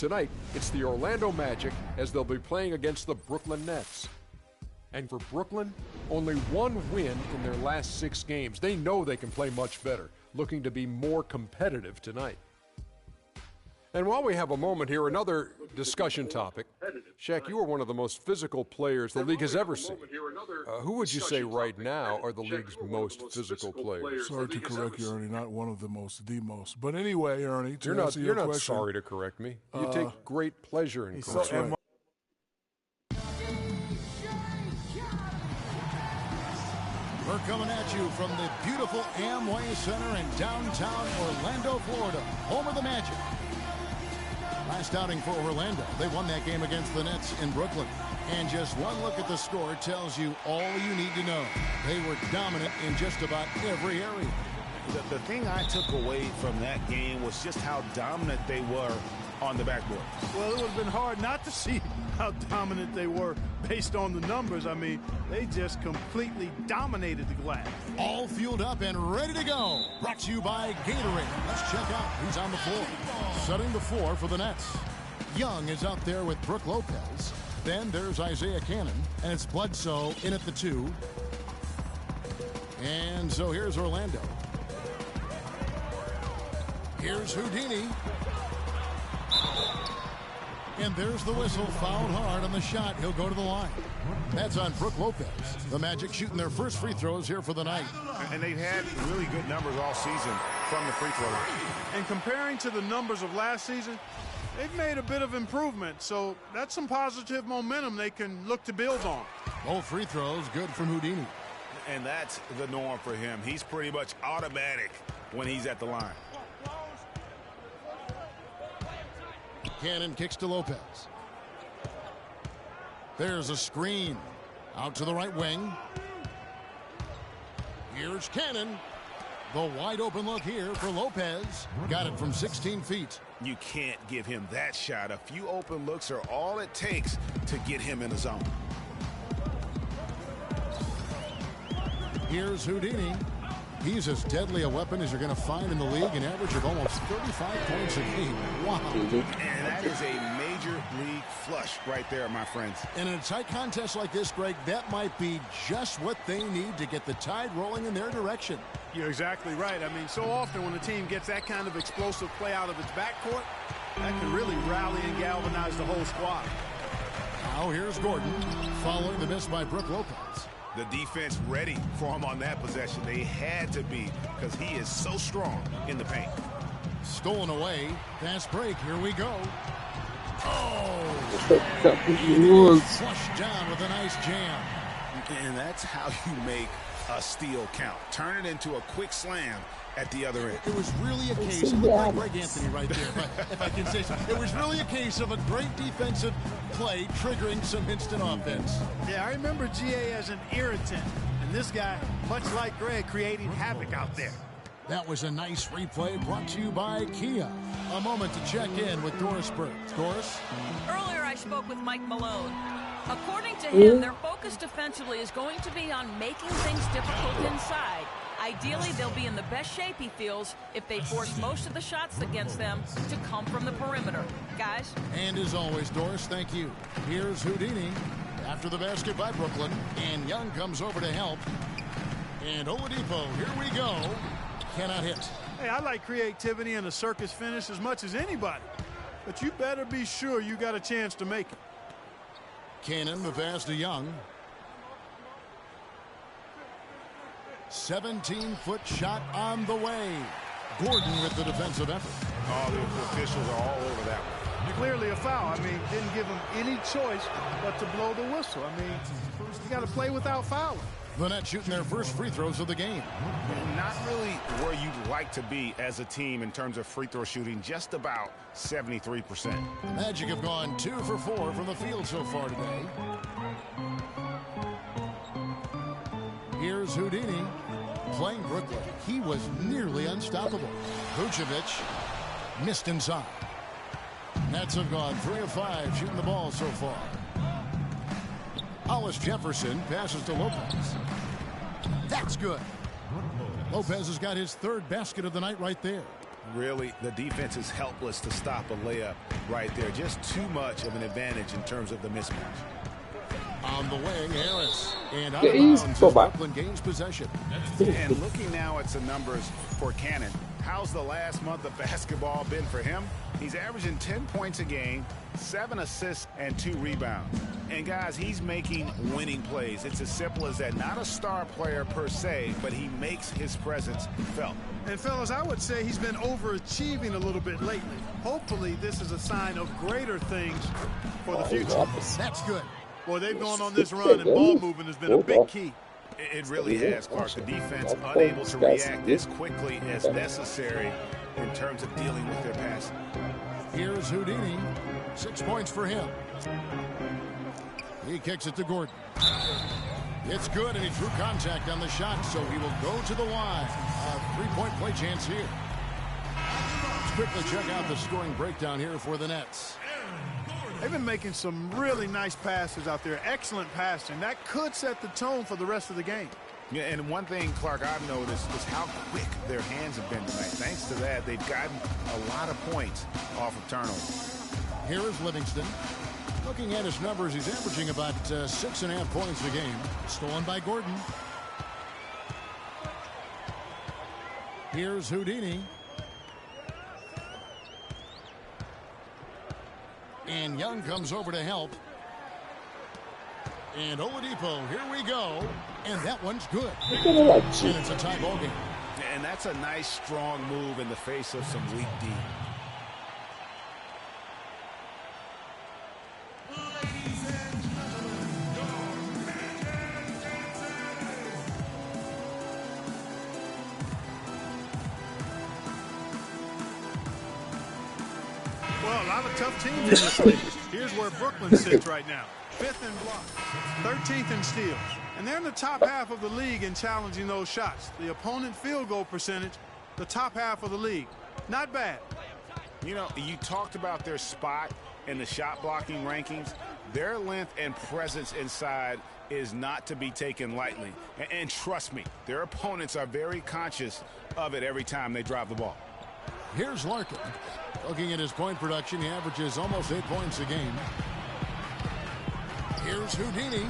Tonight, it's the Orlando Magic as they'll be playing against the Brooklyn Nets. And for Brooklyn, only one win in their last 6 games. They know they can play much better, looking to be more competitive tonight. And while we have a moment here, another discussion topic. Shaq, you are one of the most physical players the league has ever seen. Who would you say right now are the league's most physical players? Sorry to correct you, Ernie. Not one of the most, the most. But anyway, Ernie, you're not sorry to correct me. You take great pleasure in correcting me. We're coming at you from the beautiful Amway Center in downtown Orlando, Florida, home of the Magic. Last outing for Orlando, they won that game against the Nets in Brooklyn. And just one look at the score tells you all you need to know. They were dominant in just about every area. The thing I took away from that game was just how dominant they were on the backboard. Well, it would have been hard not to see how dominant they were based on the numbers. I mean, they just completely dominated the glass. All fueled up and ready to go. Brought to you by Gatorade. Let's check out who's on the floor. Setting the floor for the Nets. Young is out there with Brook Lopez. Then there's Isaiah Cannon, and it's Bledsoe in at the 2. And so here's Orlando. Here's Houdini. And there's the whistle, fouled hard on the shot. He'll go to the line. That's on Brook Lopez. The Magic shooting their first free throws here for the night. And they've had really good numbers all season from the free throw line. And comparing to the numbers of last season, they've made a bit of improvement. So that's some positive momentum they can look to build on. Both free throws good from Houdini. And that's the norm for him. He's pretty much automatic when he's at the line. Cannon kicks to Lopez. There's a screen. Out to the right wing. Here's Cannon. The wide open look here for Lopez. Got it from 16 feet. You can't give him that shot. A few open looks are all it takes to get him in the zone. Here's Houdini. He's as deadly a weapon as you're going to find in the league, an average of almost 35 points a game. Wow. And that is a major league flush right there, my friends. And in a tight contest like this, Greg, that might be just what they need to get the tide rolling in their direction. You're exactly right. I mean, so often when a team gets that kind of explosive play out of its backcourt, that can really rally and galvanize the whole squad. Now here's Gordon following the miss by Brook Lopez. The defense ready for him on that possession. They had to be because he is so strong in the paint. Stolen away. Fast break. Here we go. Oh! Flushed down with a nice jam. And that's how you make a steal count. Turn it into a quick slam at the other end. It was really a case of like Greg Anthony right there, if I can say so. It was really a case of a great defensive play triggering some instant offense. Yeah, I remember GA as an irritant, and this guy, much like Greg, creating havoc out there. That was a nice replay brought to you by Kia. A moment to check in with Doris Burke. Doris? Earlier I spoke with Mike Malone. According to him, their focus defensively is going to be on making things difficult inside. Ideally, they'll be in the best shape, he feels, if they force most of the shots against them to come from the perimeter. Guys? And as always, Doris, thank you. Here's Houdini after the basket by Brooklyn. And Young comes over to help. And Oladipo, here we go. Cannot hit. Hey, I like creativity and a circus finish as much as anybody. But you better be sure you got a chance to make it. Cannon, the pass to Young. 17-foot shot on the way. Gordon with the defensive effort. Oh, the officials are all over that one. Clearly a foul. I mean, didn't give him any choice but to blow the whistle. I mean, you got to play without fouling. The Nets shooting their first free throws of the game. Not really where you'd like to be as a team in terms of free throw shooting, just about 73%. The Magic have gone 2 for 4 from the field so far today. Here's Houdini playing Brooklyn. He was nearly unstoppable. Vucevic missed inside. Nets have gone 3 of 5 shooting the ball so far. Hollis Jefferson passes to Lopez. That's good. Lopez has got his 3rd basket of the night right there. Really, the defense is helpless to stop a layup right there. Just too much of an advantage in terms of the mismatch. On the wing, Harris. And out of bounds as Brooklyn gains possession. And looking now at some numbers for Cannon, how's the last month of basketball been for him? He's averaging 10 points a game, 7 assists, and 2 rebounds. And, guys, he's making winning plays. It's as simple as that. Not a star player per se, but he makes his presence felt. And, fellas, I would say he's been overachieving a little bit lately. Hopefully this is a sign of greater things for the future. That's good. Boy, they've gone on this run, and ball movement has been a big key. It really has, Clark. The defense unable to react as quickly as necessary in terms of dealing with their passing. Here's Houdini. 6 points for him. He kicks it to Gordon. It's good, and he drew contact on the shot, so he will go to the line. A 3-point play chance here. Let's quickly check out the scoring breakdown here for the Nets. They've been making some really nice passes out there. Excellent passing. That could set the tone for the rest of the game. Yeah, and one thing, Clark, I've noticed is how quick their hands have been tonight. Thanks to that, they've gotten a lot of points off of turnovers. Here is Livingston. Looking at his numbers, he's averaging about 6.5 points a game. Stolen by Gordon. Here's Houdini. And Young comes over to help. And Oladipo, here we go. And that one's good. And it's a tie ball game. And that's a nice, strong move in the face of some weak D. Well, a lot of tough teams in this league. Here's where Brooklyn sits right now. 5th in blocks, 13th in steals. And they're in the top half of the league in challenging those shots. The opponent field goal percentage, the top half of the league. Not bad. You know, you talked about their spot in the shot blocking rankings. Their length and presence inside is not to be taken lightly. And trust me, their opponents are very conscious of it every time they drive the ball. Here's Larkin. Looking at his point production, he averages almost 8 points a game. Here's Houdini.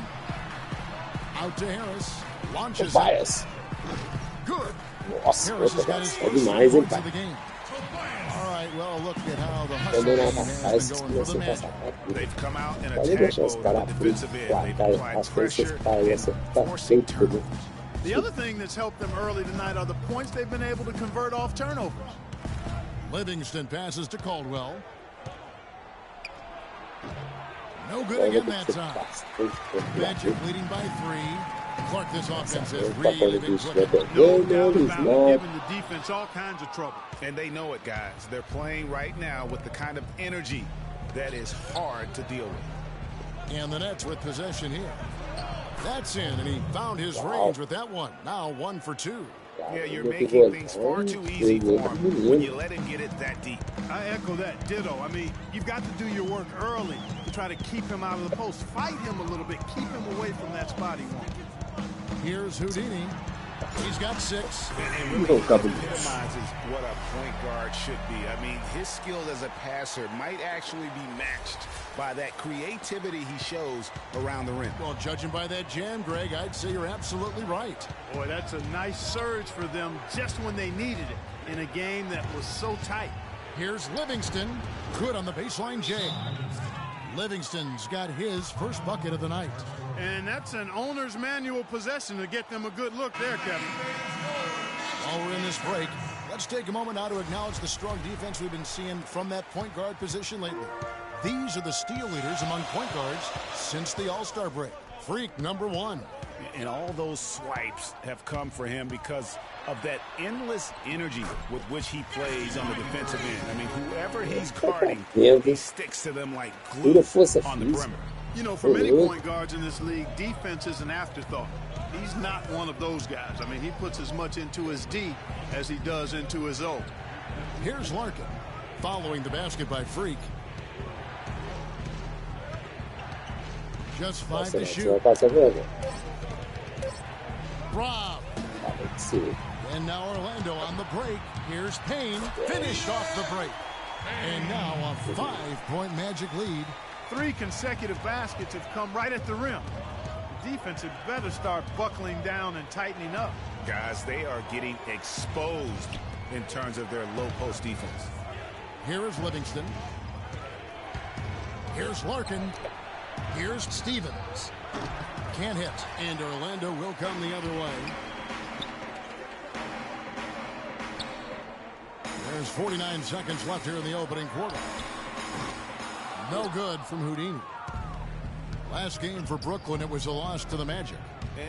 Out to Harris. Launches it. Good. Nossa, Harris has got his first 3 demais, hein, points of the pai? game. All right, well, look at how the Quando Hustle não team atacar has esses been que going for você the passar Magic. rápido, They've come out in pode attack deixar os mode caras with defensive end. They've placar applied as forças pressure para and você tá forcing feito tudo. The other thing that's helped them early tonight are the points they've been able to convert off turnovers. Livingston passes to Caldwell. No good again that time. Magic leading by 3. Clark, this offense has really been clicking. No doubt about it, giving the defense all kinds of trouble. And they know it, guys. They're playing right now with the kind of energy that is hard to deal with. And the Nets with possession here. That's in, and he found his range with that one. Now 1 for 2. Yeah, you're making things far too easy for him when you let him get it that deep. I echo that ditto. I mean, you've got to do your work early to try to keep him out of the post. Fight him a little bit. Keep him away from that spot he wants. Here's Houdini. He's got 6. And really epitomizes what a point guard should be. I mean, his skills as a passer might actually be matched by that creativity he shows around the rim. Well, judging by that jam, Greg, I'd say you're absolutely right. Boy, that's a nice surge for them just when they needed it in a game that was so tight. Here's Livingston. Good on the baseline J. Livingston's got his first bucket of the night. And that's an owner's manual possession to get them a good look there, Kevin. While we're in this break, let's take a moment now to acknowledge the strong defense we've been seeing from that point guard position lately. These are the steal leaders among point guards since the All-Star break. Freak number 1. And all those swipes have come for him because of that endless energy with which he plays on the defensive end. I mean, whoever he's guarding, he sticks to them like glue on the perimeter. You know, for many point guards in this league, defense is an afterthought. He's not one of those guys. I mean, he puts as much into his D as he does into his O. Here's Larkin following the basket by Freak. Just 5 to shoot. Rob. And now Orlando on the break. Here's Payne. Finished off the break. And now a 5-point Magic lead. 3 consecutive baskets have come right at the rim. The defense had better start buckling down and tightening up. Guys, they are getting exposed in terms of their low post defense. Here is Livingston. Here's Larkin. Here's Stevens. Can't hit. And Orlando will come the other way. There's 49 seconds left here in the opening quarter. No good from Houdini. Last game for Brooklyn, it was a loss to the Magic.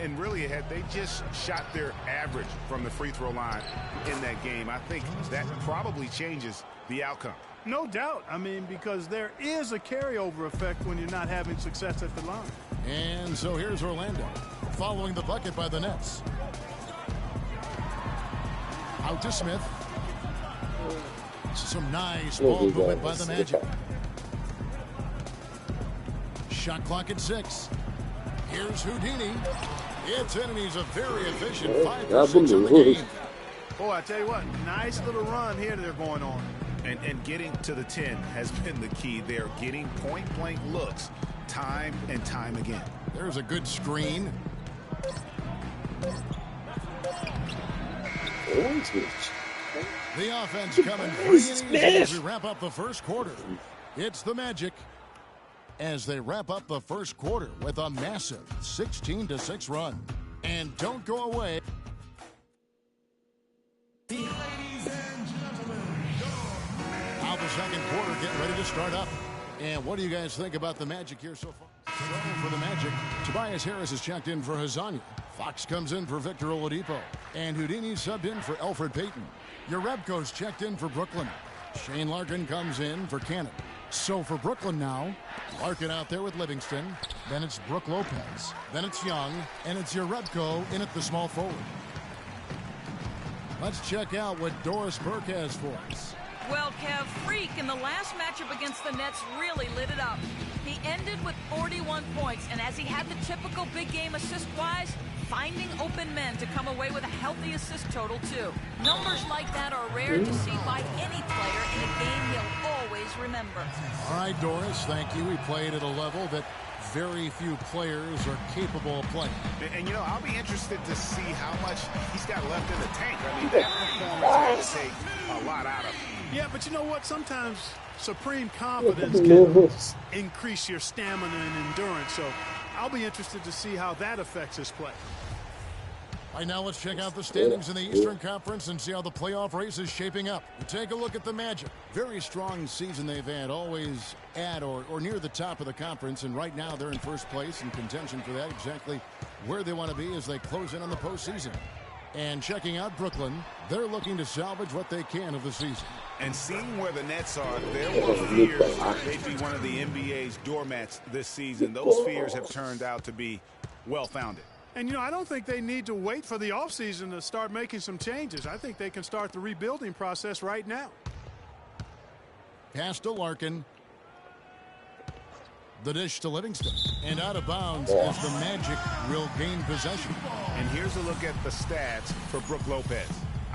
And really, had they just shot their average from the free throw line in that game, I think that probably changes the outcome. No doubt. I mean, because there is a carryover effect when you're not having success at the line. And so here's Orlando, following the bucket by the Nets. Out to Smith. Some nice ball movement by the Magic. Shot clock at 6. Here's Houdini. It's in, and he's a very efficient 5 for 6 in the game. Boy, I tell you what, nice little run here they're going on. And getting to the 10 has been the key. They're getting point-blank looks time and time again. There's a good screen. The offense coming free and easy as we wrap up the first quarter. It's the Magic as they wrap up the first quarter with a massive 16-6 run. And don't go away. Ladies and gentlemen, now the second quarter getting ready to start up. And what do you guys think about the Magic here so far? So for the Magic, Tobias Harris is checked in for Hazanya. Fox comes in for Victor Oladipo. And Houdini subbed in for Elfrid Payton. Yarebko's checked in for Brooklyn. Shane Larkin comes in for Cannon. So for Brooklyn now, Larkin out there with Livingston. Then it's Brook Lopez. Then it's Young. And it's Yarebko in at the small forward. Let's check out what Doris Burke has for us. Well, Kev, Freak in the last matchup against the Nets really lit it up. He ended with 41 points, and as he had the typical big game assist-wise, finding open men to come away with a healthy assist total, too. Numbers like that are rare to see by any player in a game he'll always remember. All right, Doris, thank you. He played at a level that very few players are capable of playing. And, you know, I'll be interested to see how much he's got left in the tank. I mean, that performance has to take a lot out of him. Yeah, but you know what? Sometimes supreme confidence can increase your stamina and endurance. So I'll be interested to see how that affects his play. Right now, let's check out the standings in the Eastern Conference and see how the playoff race is shaping up. Take a look at the Magic. Very strong season they've had, always at or near the top of the conference. And right now, they're in first place in contention for that, exactly where they want to be as they close in on the postseason. And checking out Brooklyn, they're looking to salvage what they can of the season. And seeing where the Nets are, there were fears they'd be one of the NBA's doormats this season. Those fears have turned out to be well-founded. And, you know, I don't think they need to wait for the offseason to start making some changes. I think they can start the rebuilding process right now. Pass to Larkin. The dish to Livingston. And out of bounds as the Magic will gain possession. And here's a look at the stats for Brook Lopez.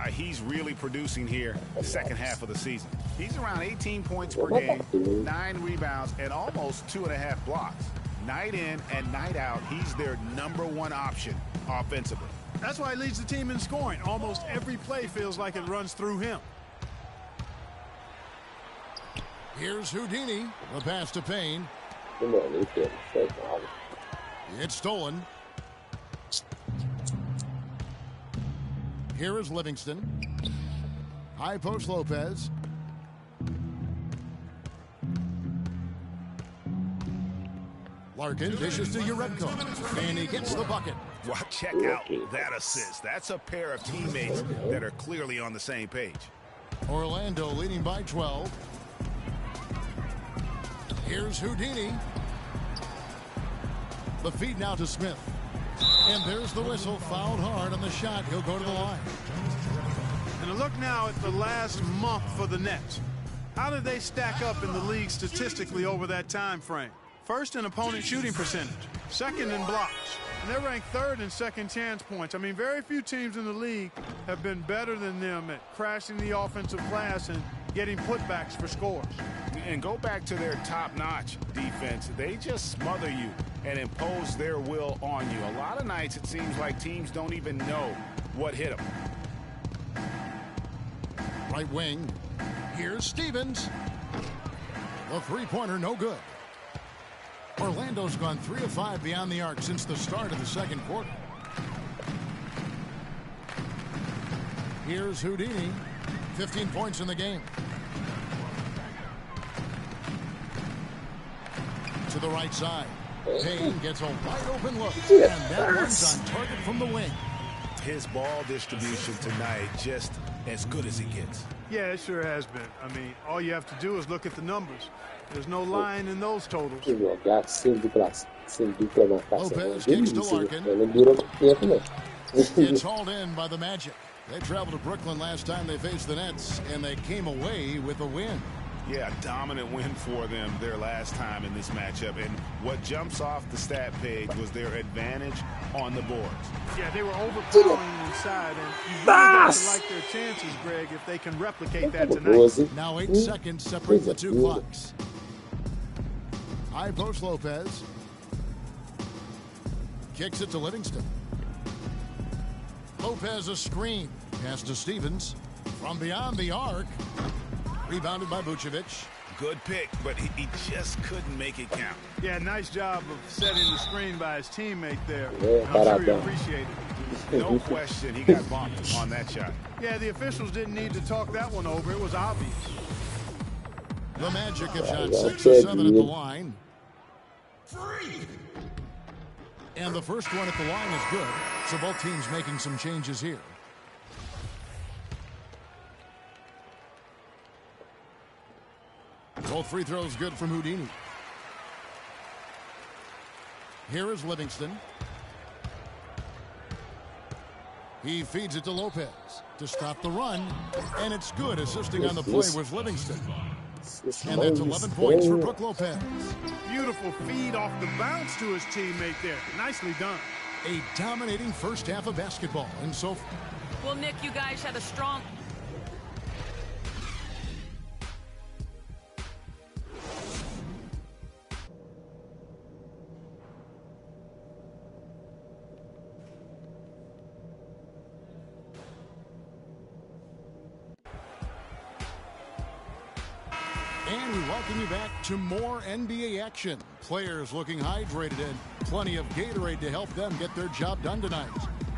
He's really producing here the second half of the season. He's around 18 points per game, 9 rebounds, and almost 2.5 blocks. Night in and night out, he's their #1 option offensively. That's why he leads the team in scoring. Almost every play feels like it runs through him. Here's Houdini. The pass to Payne. It's stolen. Here is Livingston. High post Lopez. Larkin dishes to Yarebko. And he gets the bucket. Well, check out that assist. That's a pair of teammates that are clearly on the same page. Orlando leading by 12. Here's Houdini. The feed now to Smith. And there's the whistle. Fouled hard on the shot. He'll go to the line. And a look now at the last month for the Nets. How did they stack up in the league statistically over that time frame? First in opponent shooting percentage. Second in blocks. And they're ranked 3rd in second chance points. I mean, very few teams in the league have been better than them at crashing the offensive glass and getting putbacks for scores. And go back to their top-notch defense. They just smother you and impose their will on you. A lot of nights it seems like teams don't even know what hit them. Right wing. Here's Stevens. The three-pointer no good. Orlando's gone 3 of 5 beyond the arc since the start of the second quarter. Here's Houdini. 15 points in the game. To the right side. Payne gets a wide open look. And that one's on target from the wing. His ball distribution tonight just as good as it gets. Yeah, it sure has been. I mean, all you have to do is look at the numbers. There's no line in those totals. Lopez kicks to Larkin. It's hauled in by the Magic. They traveled to Brooklyn last time they faced the Nets, and they came away with a win. Yeah, a dominant win for them their last time in this matchup. And what jumps off the stat page was their advantage on the boards. Yeah, they were overpowering inside, and you really got to like their chances, Greg, if they can replicate that tonight. Now 8 seconds separate the two clocks. High post Lopez. Kicks it to Livingston. Lopez a screen. Pass to Stevens. From beyond the arc. Rebounded by Vucevic. Good pick, but he just couldn't make it count. Yeah, nice job of setting the screen by his teammate there. I'm sure he appreciated it. No question he got bumped on that shot. Yeah, the officials didn't need to talk that one over. It was obvious. The Magic have shot 6 of 7 at the line. And the first one at the line is good. So both teams making some changes here. Both free throws good from Houdini. Here is Livingston. He feeds it to Lopez to stop the run. And it's good. Assisting on the play was Livingston. And that's 11 points for Brook Lopez. Beautiful feed off the bounce to his teammate there. Nicely done. A dominating first half of basketball. And so... Well, Nick, you guys had a strong... And we welcome you back to more NBA action. Players looking hydrated and plenty of Gatorade to help them get their job done tonight.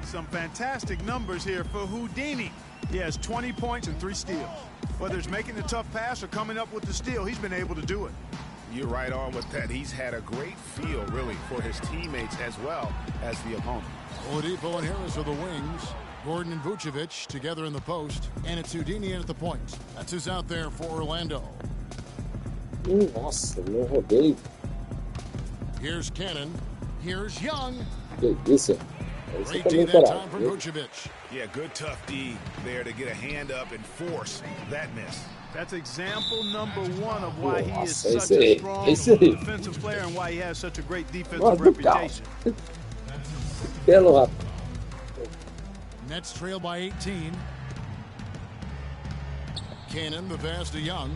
Some fantastic numbers here for Houdini. He has 20 points and 3 steals. Whether it's making a tough pass or coming up with the steal, he's been able to do it. You're right on with that. He's had a great feel, really, for his teammates as well as the opponent. Oladipo and Harris are the wings. Gordon and Vucevic together in the post. And it's Houdini in at the point. That's who's out there for Orlando. Nossa, não rodei. Here's Cannon. Here's Young. Que isso? Isso Great tá D bem that time parado. for Viu? Vucevic. Yeah, good tough D there to get a hand up and force that miss. That's example number 1 of why he is Nossa, such a strong esse aí. defensive player and why he has such a great defensive Nossa, do carro. reputation. Pelo rápido. Nets trail by 18. Cannon, the pass to Young.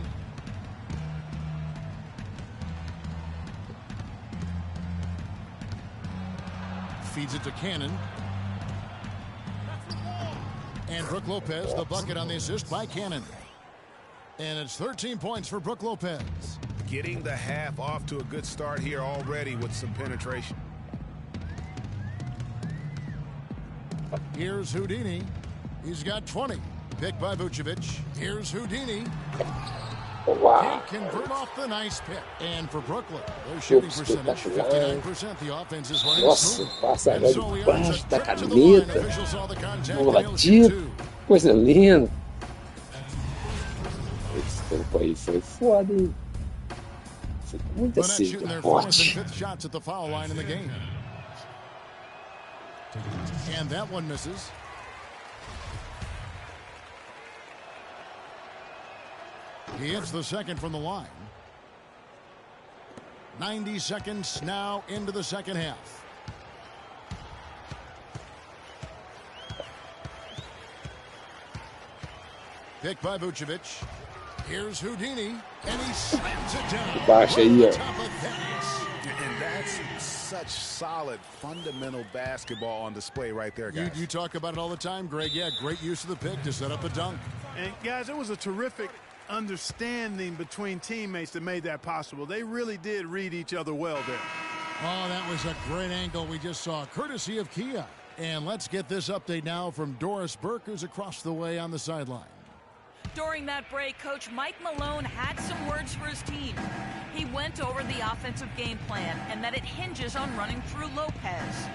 Feeds it to Cannon. And Brook Lopez, the bucket on the assist by Cannon. And it's 13 points for Brook Lopez. Getting the half off to a good start here already with some penetration. Here's Houdini. He's got 20. Picked by Vucevic. Here's Houdini. Wow. Can't convert off the nice pick. And for Brooklyn, their shooting percentage, 59%. The offense is running Nossa, smooth. passa And agora so he earns debaixo a da trip to the line. caneta. Officials saw the contact. No and it'll shoot latido. two. Coisa linda. Esse tempo aí foi foda, hein? Foi muito The Nets shooting assim, their 4th and forte. 5th shots at the foul line in the game. And that one misses. He hits the second from the line. 90 seconds now into the second half. Picked by Vucevic. Here's Houdini, and he slams it down. Baixa aí, ó. And that's such solid, fundamental basketball on display right there, guys. You talk about it all the time, Greg. Yeah, great use of the pick to set up a dunk. And, guys, it was a terrific understanding between teammates that made that possible. They really did read each other well there. Oh, that was a great angle we just saw, courtesy of Kia. And let's get this update now from Doris Burke, who's across the way on the sideline. During that break, Coach Mike Malone had some words for his team. He went over the offensive game plan and that it hinges on running through Lopez.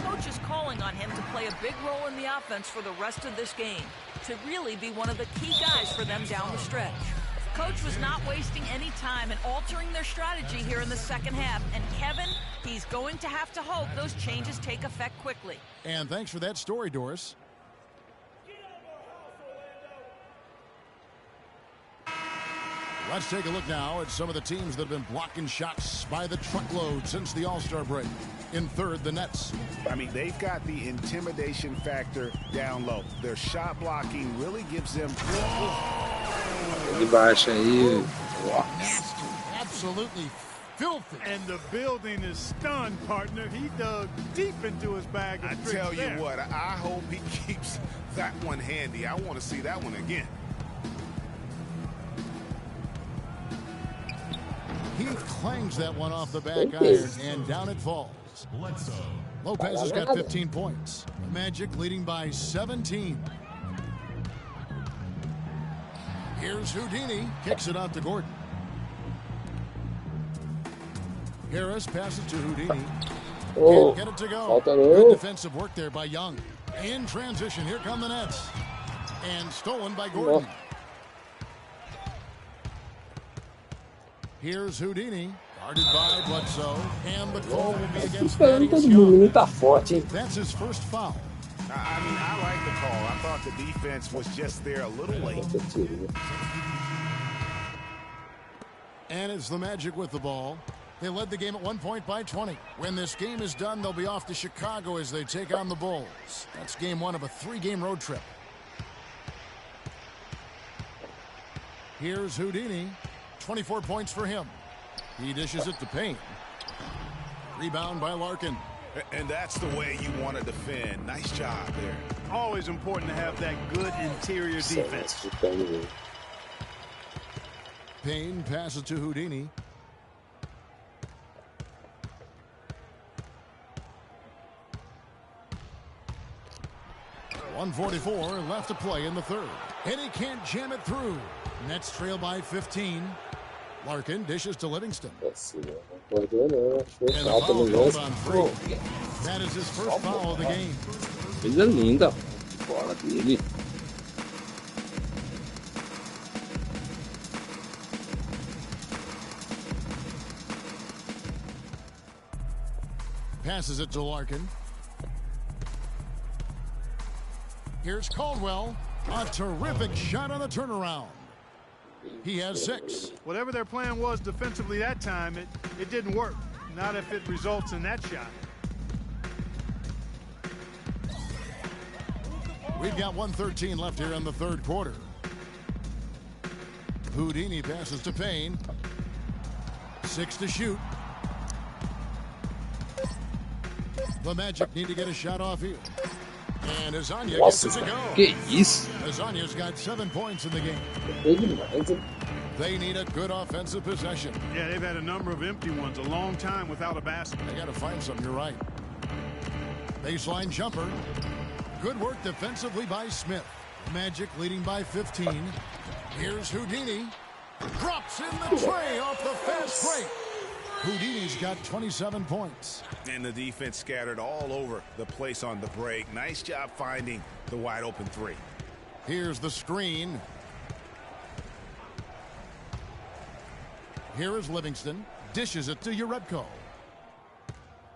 Coach is calling on him to play a big role in the offense for the rest of this game, to really be one of the key guys for them down the stretch. Coach was not wasting any time in altering their strategy here in the second half, and Kevin, he's going to have to hope those changes take effect quickly. And thanks for that story, Doris. Let's take a look now at some of the teams that have been blocking shots by the truckload since the All-Star break. In third, the Nets. I mean, they've got the intimidation factor down low. Their shot blocking really gives them... De baixo aí. Nasty. Absolutely filthy. And the building is stunned, partner. He dug deep into his bag of tricks. I tell you there. what, I hope he keeps that one handy. I want to see that one again. He clangs that one off the back iron, and down it falls. Lopez has got 15 points. Magic leading by 17. Here's Houdini. Kicks it out to Gordon. Harris passes to Houdini. Oh, Can't get it to go. falta Good não. defensive work there by Young. In transition, here come the Nets. And stolen by Gordon. Here's Houdini. Guarded by Bledsoe. And the call will be against Esperando Thaddeus todo mundo. O menino Young. tá forte, hein? That's his first foul. I mean, I like the call. I thought the defense was just there a little late. And it's the Magic with the ball. They led the game at 1 point by 20. When this game is done, they'll be off to Chicago as they take on the Bulls. That's game one of a 3-game road trip. Here's Houdini. 24 points for him. He dishes it to Payne. Rebound by Larkin. And that's the way you want to defend. Nice job there. Always important to have that good interior defense. Payne passes to Houdini. .144 left to play in the third. And he can't jam it through. Nets trail by 15. Larkin dishes to Livingston. Assim, não acordou não. Foi And the falta foul no called lance. on Pô, three. That is his first foul of the game. coisa linda. Bola dele. Passes it to Larkin. Here's Caldwell. A terrific shot on the turnaround. He has 6. Whatever their plan was defensively that time, it didn't work. Not if it results in that shot. We've got 1:13 left here in the third quarter. Houdini passes to Payne. 6 to shoot. The Magic need to get a shot off here. And Azania gets Nossa, it to go. que isso? Azania's got 7 points in the game. Foi demais, hein? They need a good offensive possession. Yeah, they've had a number of empty ones, a long time without a basket. They got to find some, you're right. Baseline jumper. Good work defensively by Smith. Magic leading by 15. Here's Houdini. Drops in the tray off the fast break. Houdini's got 27 points. And the defense scattered all over the place on the break. Nice job finding the wide open three. Here's the screen. Here is Livingston. Dishes it to Urebko.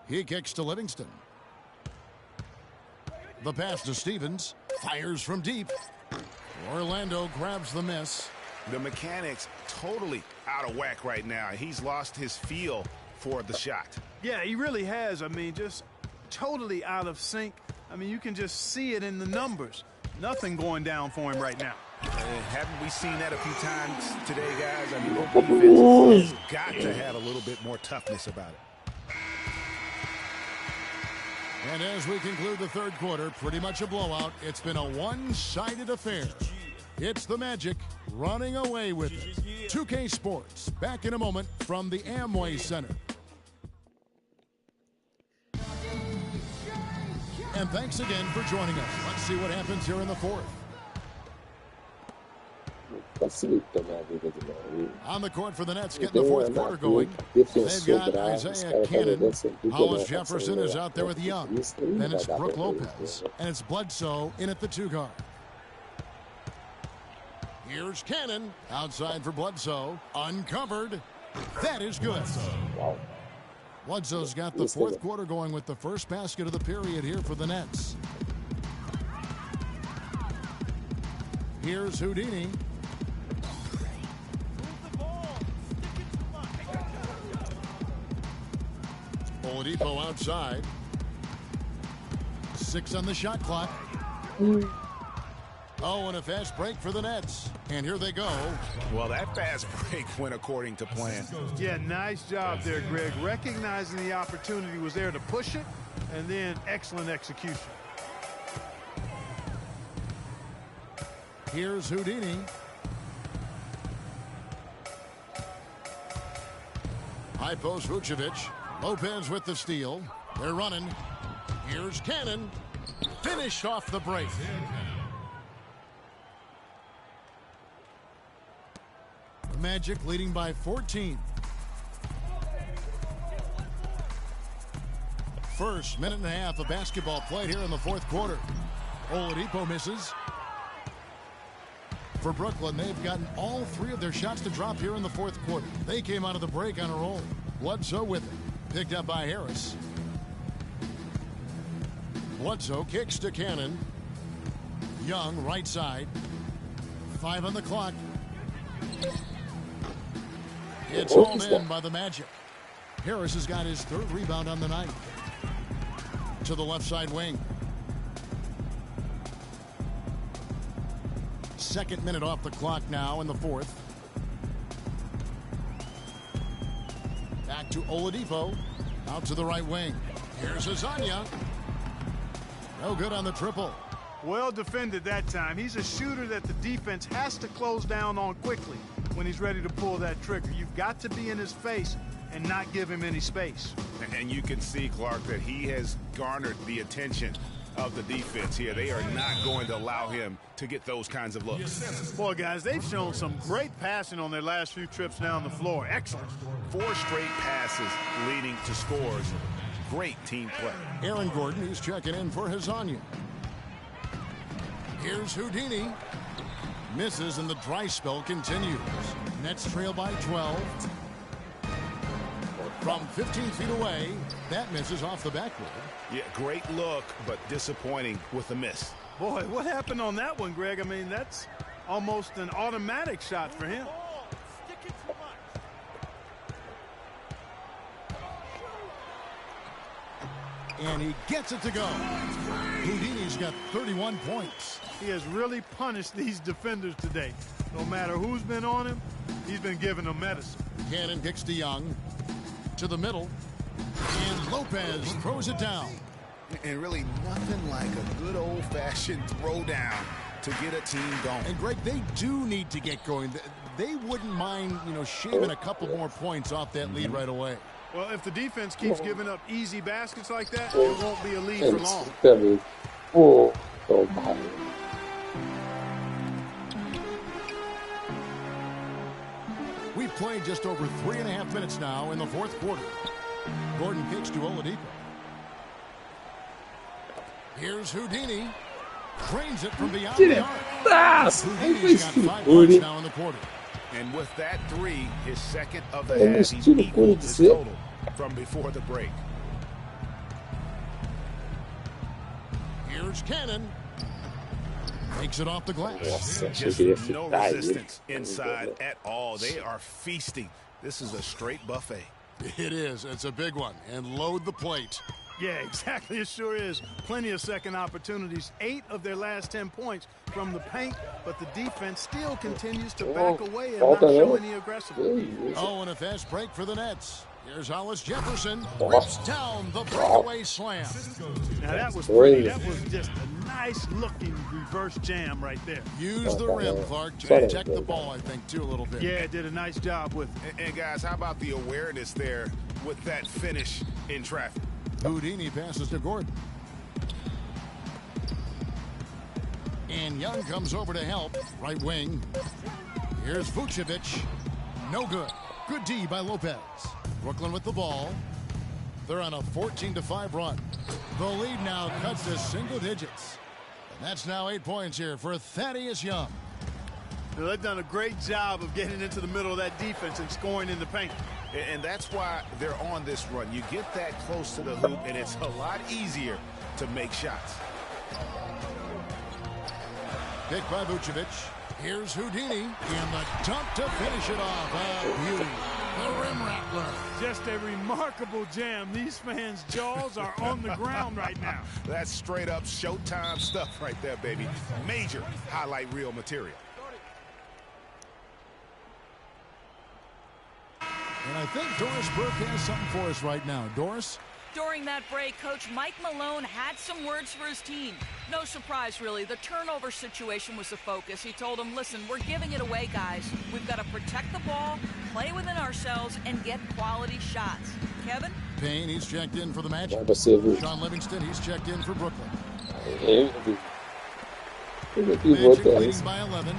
He kicks to Livingston. The pass to Stevens. Fires from deep. Orlando grabs the miss. The mechanics totally out of whack right now. He's lost his feel for the shot. Yeah, he really has. I mean, just totally out of sync. I mean, you can just see it in the numbers. Nothing going down for him right now. Haven't we seen that a few times today, guys? I mean, the defense has got to have a little bit more toughness about it. And as we conclude the third quarter, pretty much a blowout. It's been a one-sided affair. It's the Magic running away with it. 2K Sports, back in a moment from the Amway Center. And thanks again for joining us. Let's see what happens here in the fourth. On the court for the Nets, getting the fourth quarter going. They've got Isaiah Cannon. Hollis Jefferson is out there with Young. Then it's Brook Lopez. And it's Bledsoe in at the 2 guard. Here's Cannon. Outside for Bledsoe. Uncovered. That is good. Bledsoe's got the fourth quarter going with the first basket of the period here for the Nets. Here's Houdini. Oladipo outside. 6 on the shot clock. Oh, and a fast break for the Nets. And here they go. Well, that fast break went according to plan. Yeah, nice job there, Greg. Recognizing the opportunity was there to push it, and then excellent execution. Here's Houdini. High post Vucevic. Lopez with the steal. They're running. Here's Cannon. Finish off the break. The Magic leading by 14. First minute and a half of basketball played here in the fourth quarter. Oladipo misses. For Brooklyn, they've gotten all 3 of their shots to drop here in the fourth quarter. They came out of the break on a roll. Bledsoe with it. Picked up by Harris. Bledsoe kicks to Cannon. Young, right side. 5 on the clock. It's hauled in by the Magic. Harris has got his 3rd rebound on the night. To the left side wing. 2nd minute off the clock now in the fourth. Back to Oladipo. Out to the right wing. Here's Azania. No good on the triple. Well defended that time. He's a shooter that the defense has to close down on quickly when he's ready to pull that trigger. You've got to be in his face and not give him any space. And you can see, Clark, that he has garnered the attention of the defense here. They are not going to allow him to get those kinds of looks. Boy, guys, they've shown some great passing on their last few trips down the floor. Excellent. 4 straight passes leading to scores. Great team play. Aaron Gordon is checking in for Hazanya. Here's Houdini. Misses and the dry spell continues. Nets trail by 12. From 15 feet away, that misses off the backboard. Yeah, great look, but disappointing with the miss. Boy, what happened on that one, Greg? I mean, that's almost an automatic shot for him. And he gets it to go. Houdini's got 31 points. He has really punished these defenders today. No matter who's been on him, he's been giving them medicine. Cannon kicks to Young. To the middle. And Lopez throws it down. And really nothing like a good old-fashioned throwdown to get a team going. And, Greg, they do need to get going. They wouldn't mind, shaving a couple more points off that lead right away. Well, if the defense keeps giving up easy baskets like that, it won't be a lead for long. We've played just over 3.5 minutes now in the fourth quarter. Gordon kicks to Oladipo. Here's Houdini. Trains it from beyond the arc. Houdini's got 5 points now in the quarter. And with that 3, his second of the half, he's equaled his total from before the break. Here's Cannon. Takes it off the glass. Just no resistance inside at all. They are feasting. This is a straight buffet. It is. It's a big one. And load the plate. Yeah, exactly. It sure is. Plenty of second opportunities. 8 of their last 10 points from the paint, but the defense still continues to back away and not show any aggressiveness. Oh, and a fast break for the Nets. Here's Hollis Jefferson. Rips down the breakaway slam. Now, that was pretty. That was just a nice-looking reverse jam right there. Use the rim, Clark, to protect the ball, I think, too, a little bit. Yeah, did a nice job with it. And guys, how about the awareness there with that finish in traffic? Houdini passes to Gordon. And Young comes over to help. Right wing. Here's Vucevic. No good. Good D by Lopez. Brooklyn with the ball. They're on a 14-5 run. The lead now cuts to single digits. And that's now 8 points here for Thaddeus Young. Now, they've done a great job of getting into the middle of that defense and scoring in the paint. And that's why they're on this run. You get that close to the hoop, and it's a lot easier to make shots. Pick by Vucevic. Here's Houdini. And the dunk to finish it off. A beauty. The rim rattler. Just a remarkable jam. These fans' jaws are on the ground right now. That's straight up Showtime stuff right there, baby. Major highlight reel material. And I think Doris Burke has something for us right now. Doris? During that break, Coach Mike Malone had some words for his team. No surprise, really. The turnover situation was the focus. He told them, listen, we're giving it away, guys. We've got to protect the ball, play within ourselves, and get quality shots. Kevin? Payne, he's checked in for the Magic. Sean Livingston, he's checked in for Brooklyn. Magic leading by 11.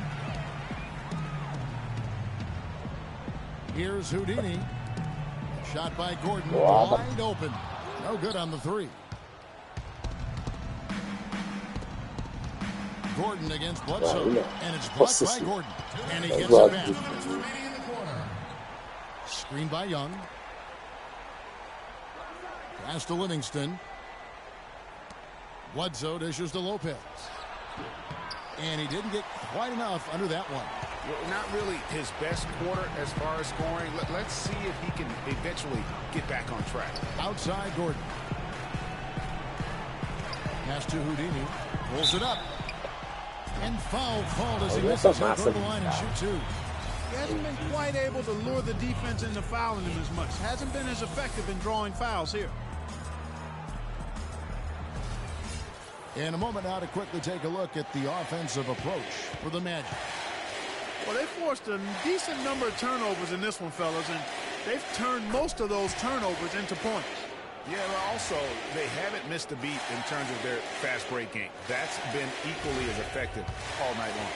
Here's Houdini. Shot by Gordon. Wide open. No good on the three. Gordon against Bledsoe. And it's blocked by Gordon. And he gets it back. Screen by Young. Pass to Livingston. Bledsoe dishes to Lopez. And he didn't get quite enough under that one. Well, not really his best quarter as far as scoring. Let's see if he can eventually get back on track. Outside Gordon. Pass to Houdini. Pulls it up. And foul called as he misses. He'll go to the line and shoot two. He hasn't been quite able to lure the defense into fouling him as much. Hasn't been as effective in drawing fouls here. In a moment now to quickly take a look at the offensive approach for the Magic. Well, they forced a decent number of turnovers in this one, fellas, and they've turned most of those turnovers into points. Yeah, but also, they haven't missed a beat in terms of their fast break game. That's been equally as effective all night long.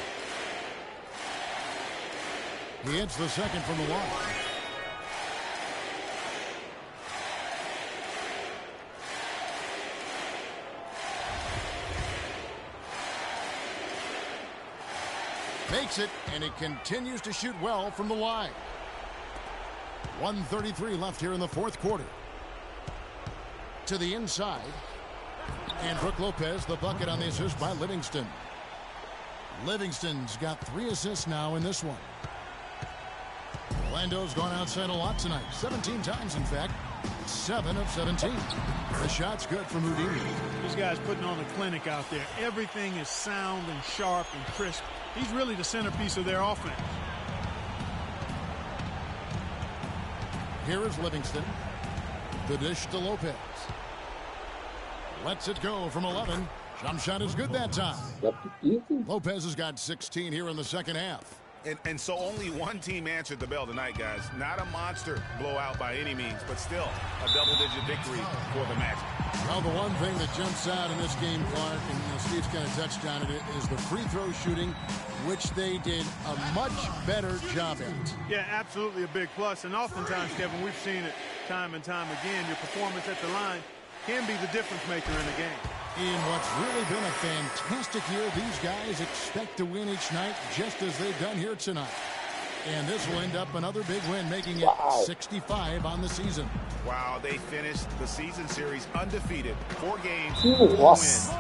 He hits the second from the line. Makes it, and he continues to shoot well from the line. 1:33 left here in the fourth quarter. To the inside. And Brook Lopez, the bucket on the assist by Livingston. Livingston's got 3 assists now in this one. Orlando's gone outside a lot tonight. 17 times, in fact. 7 of 17. The shot's good from Houdini. This guy's putting on a clinic out there. Everything is sound and sharp and crisp. He's really the centerpiece of their offense. Here is Livingston. The dish to Lopez. Lets it go from 11. Jump shot is good that time. Lopez has got 16 here in the second half. And so only one team answered the bell tonight, guys. Not a monster blowout by any means, but still a double-digit victory for the Magic. Well, the one thing that jumps out in this game, Clark, and Steve's kind of touched on it, is the free throw shooting, which they did a much better job at. Yeah, absolutely a big plus. And oftentimes, Kevin, we've seen it time and time again. Your performance at the line can be the difference maker in a game. In what's really been a fantastic year, these guys expect to win each night just as they've done here tonight. And this will end up another big win, making it 65 on the season. Wow, they finished the season series undefeated. 4 games, 4 wins.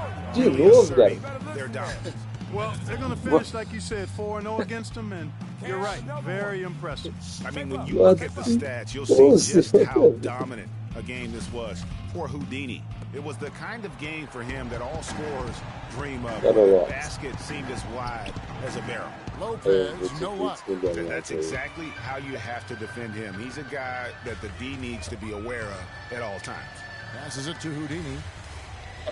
Their dominance. Well, they're going to finish, like you said, 4-0 against them, and you're right, very impressive. I mean, when you look at the stats, you'll see just how dominant a game this was. or Houdini. It was the kind of game for him that all scorers dream of. Got a The lot. basket seemed as wide as a barrel. Lopez, no luck. That's exactly how you have to defend him. He's a guy that the D needs to be aware of at all times. Passes it to Houdini.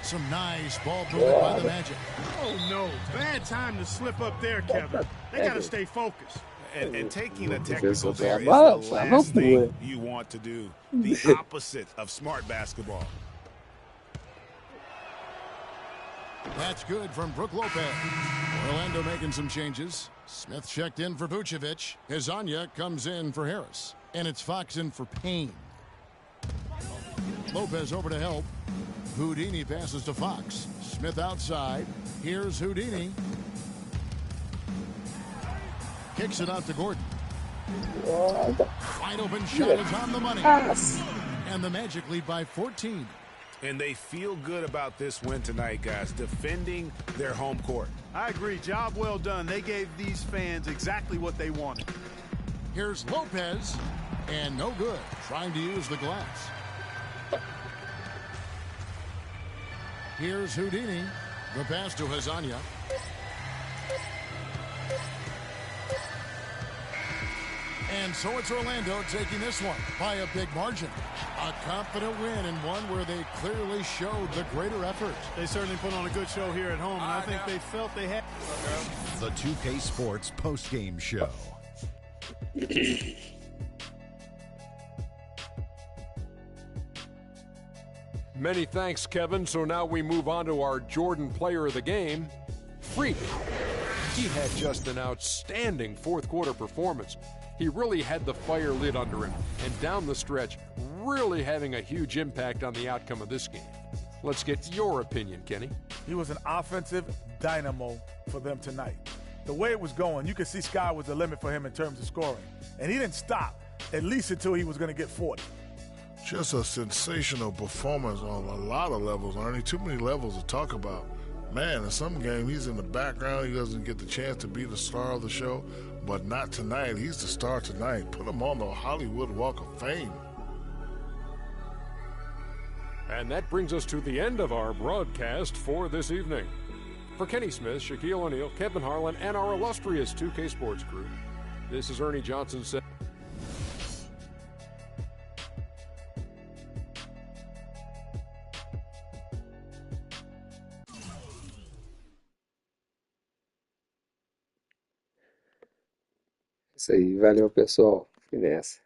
Some nice ball movement by the Magic. Oh, no. Bad time to slip up there, Kevin. They got to stay focused. And taking a technical Defesa there is trabalha, the faz last uma boa. thing you want to do. The opposite of smart basketball. That's good from Brook Lopez. Orlando making some changes. Smith checked in for Vucevic. Hezonja comes in for Harris. And it's Fox in for Payne. Lopez over to help. Houdini passes to Fox. Smith outside. Here's Houdini. Kicks it out to Gordon. Wide open shot is on the money. And the Magic lead by 14. And they feel good about this win tonight, guys, defending their home court. I agree. Job well done. They gave these fans exactly what they wanted. Here's Lopez. And no good. Trying to use the glass. Here's Houdini. The pass to Hezonja. And so it's Orlando taking this one by a big margin. A confident win and one where they clearly showed the greater effort. They certainly put on a good show here at home, and I think they felt they had. The 2K Sports postgame show. Many thanks, Kevin. So now we move on to our Jordan player of the game, Freak. He had just an outstanding fourth quarter performance. He really had the fire lit under him, and down the stretch, really having a huge impact on the outcome of this game. Let's get your opinion, Kenny. He was an offensive dynamo for them tonight. The way it was going, you could see sky was the limit for him in terms of scoring. And he didn't stop, at least until he was going to get 40. Just a sensational performance on a lot of levels, Ernie. Too many levels to talk about. Man, in some game, he's in the background. He doesn't get the chance to be the star of the show. But not tonight. He's the star tonight. Put him on the Hollywood Walk of Fame. And that brings us to the end of our broadcast for this evening. For Kenny Smith, Shaquille O'Neal, Kevin Harlan, and our illustrious 2K Sports crew, this is Ernie Johnson saying, Isso aí, valeu pessoal. Fui nessa.